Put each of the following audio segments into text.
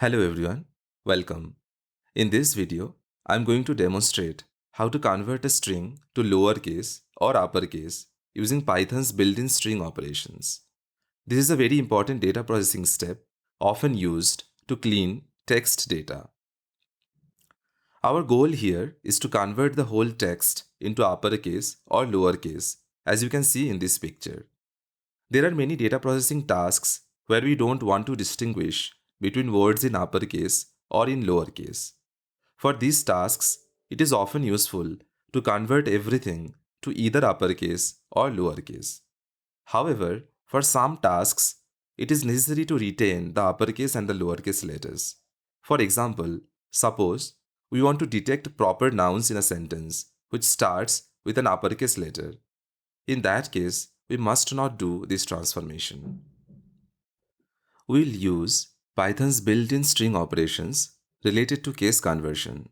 Hello everyone, welcome. In this video, I'm going to demonstrate how to convert a string to lowercase or uppercase using Python's built-in string operations. This is a very important data processing step often used to clean text data. Our goal here is to convert the whole text into uppercase or lowercase, as you can see in this picture. There are many data processing tasks where we don't want to distinguish between words in uppercase or in lowercase. For these tasks, it is often useful to convert everything to either uppercase or lowercase. However, for some tasks, it is necessary to retain the uppercase and the lowercase letters. For example, suppose we want to detect proper nouns in a sentence which starts with an uppercase letter. In that case, we must not do this transformation. We'll use Python's built-in string operations related to case conversion.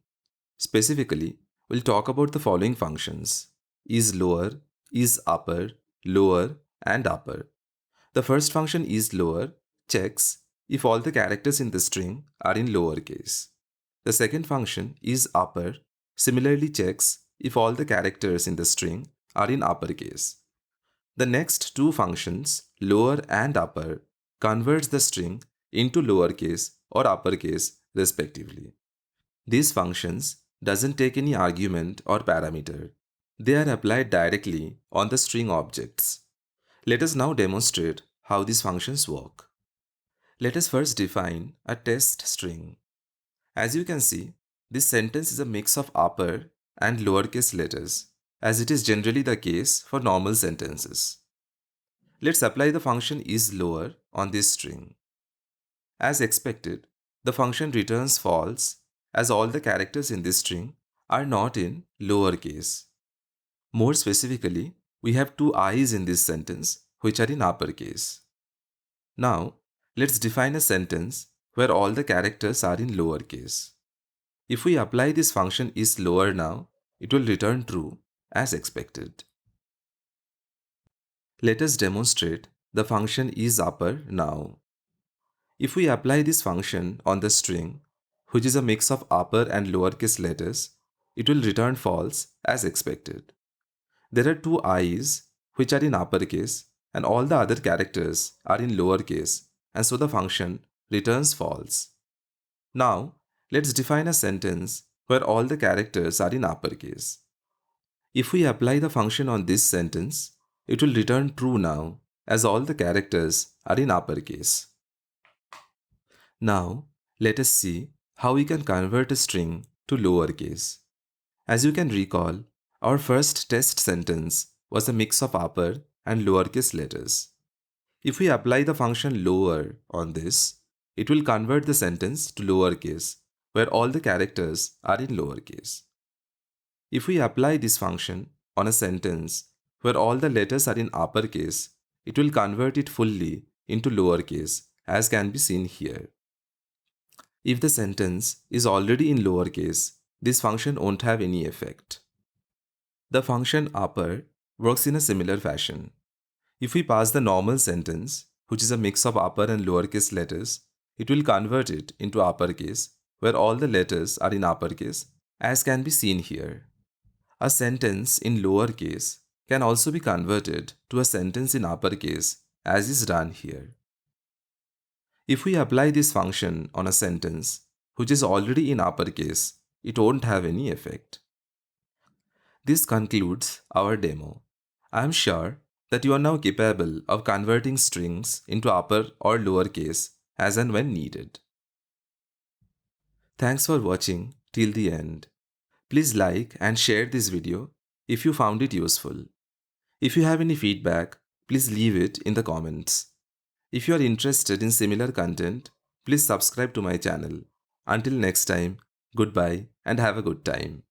Specifically, we'll talk about the following functions: isLower, isUpper, lower, and upper. The first function isLower checks if all the characters in the string are in lowercase. The second function isUpper similarly checks if all the characters in the string are in uppercase. The next two functions, lower and upper, converts the string into lowercase or uppercase respectively. These functions doesn't take any argument or parameter. They are applied directly on the string objects. Let us now demonstrate how these functions work. Let us first define a test string. As you can see, this sentence is a mix of upper and lowercase letters, as it is generally the case for normal sentences. Let's apply the function isLower on this string. As expected, the function returns false as all the characters in this string are not in lowercase. More specifically, we have two i's in this sentence which are in uppercase. Now, let's define a sentence where all the characters are in lowercase. If we apply this function isLower now, it will return true as expected. Let us demonstrate the function isUpper now. If we apply this function on the string, which is a mix of upper and lowercase letters, it will return false as expected. There are two i's which are in uppercase and all the other characters are in lowercase, and so the function returns false. Now, let's define a sentence where all the characters are in uppercase. If we apply the function on this sentence, it will return true now as all the characters are in uppercase. Now, let us see how we can convert a string to lowercase. As you can recall, our first test sentence was a mix of upper and lowercase letters. If we apply the function lower on this, it will convert the sentence to lowercase, where all the characters are in lowercase. If we apply this function on a sentence where all the letters are in uppercase, it will convert it fully into lowercase, as can be seen here. If the sentence is already in lowercase, this function won't have any effect. The function upper works in a similar fashion. If we pass the normal sentence, which is a mix of upper and lowercase letters, it will convert it into uppercase, where all the letters are in uppercase, as can be seen here. A sentence in lowercase can also be converted to a sentence in uppercase, as is done here. If we apply this function on a sentence which is already in uppercase, it won't have any effect. This concludes our demo. I am sure that you are now capable of converting strings into upper or lowercase as and when needed. Thanks for watching till the end. Please like and share this video if you found it useful. If you have any feedback, please leave it in the comments. If you are interested in similar content, please subscribe to my channel. Until next time, goodbye and have a good time.